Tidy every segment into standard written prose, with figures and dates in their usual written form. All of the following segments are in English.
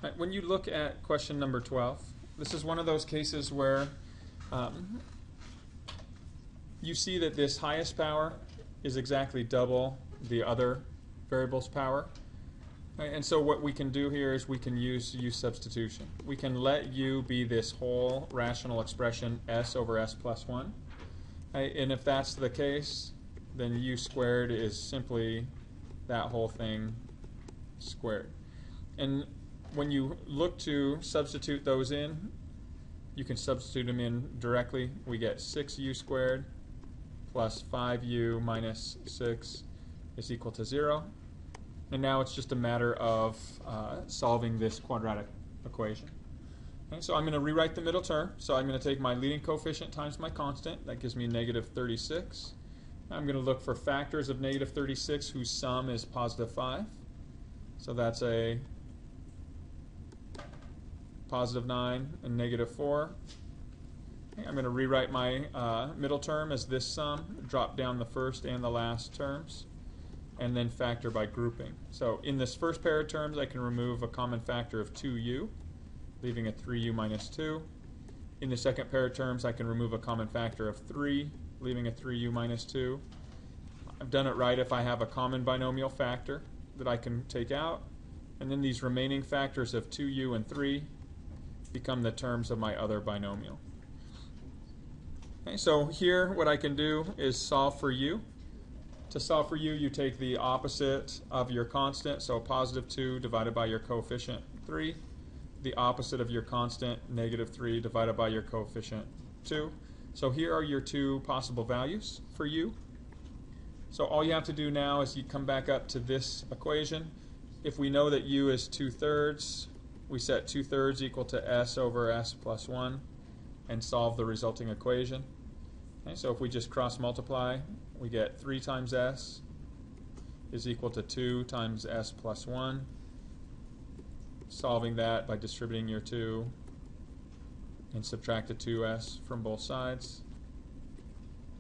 Right, when you look at question number 12, this is one of those cases where you see that this highest power is exactly double the other variable's power. Right, and so what we can do here is we can use u substitution. We can let u be this whole rational expression s over s plus 1. Right, and if that's the case, then u squared is simply that whole thing squared. And when you look to substitute those in, you can substitute them in directly. We get 6u squared plus 5u minus 6 is equal to 0. And now it's just a matter of solving this quadratic equation. Okay, so I'm going to rewrite the middle term. So I'm going to take my leading coefficient times my constant. That gives me negative 36. I'm going to look for factors of negative 36 whose sum is positive 5. So that's a positive 9 and negative 4. Okay, I'm going to rewrite my middle term as this sum, drop down the first and the last terms, and then factor by grouping. So in this first pair of terms, I can remove a common factor of 2u, leaving a 3u minus 2. In the second pair of terms, I can remove a common factor of 3, leaving a 3u minus 2. I've done it right if I have a common binomial factor that I can take out, and then these remaining factors of 2u and 3 become the terms of my other binomial. Okay, so here what I can do is solve for u. To solve for u, you take the opposite of your constant, so positive 2 divided by your coefficient 3. The opposite of your constant, negative 3 divided by your coefficient 2. So here are your two possible values for u. So all you have to do now is you come back up to this equation. If we know that u is 2/3, we set 2/3 equal to s over s plus 1 and solve the resulting equation. Okay, so if we just cross multiply, we get 3 times s is equal to 2 times s plus 1. Solving that by distributing your 2 and subtract the 2s from both sides,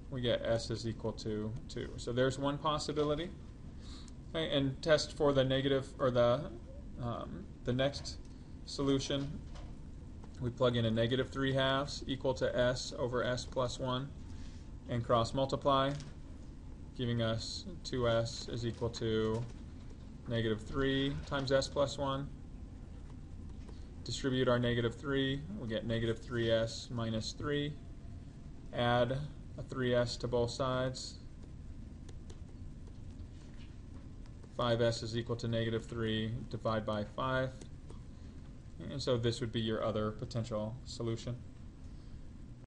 we get s is equal to 2. So there's one possibility. Okay, and test for the negative, or the next solution. We plug in a negative 3/2 equal to s over s plus 1 and cross multiply, giving us 2s is equal to negative 3 times s plus 1. Distribute our negative 3, we get negative 3s minus 3. Add a 3s to both sides. 5s is equal to negative 3, divide by 5. And so this would be your other potential solution.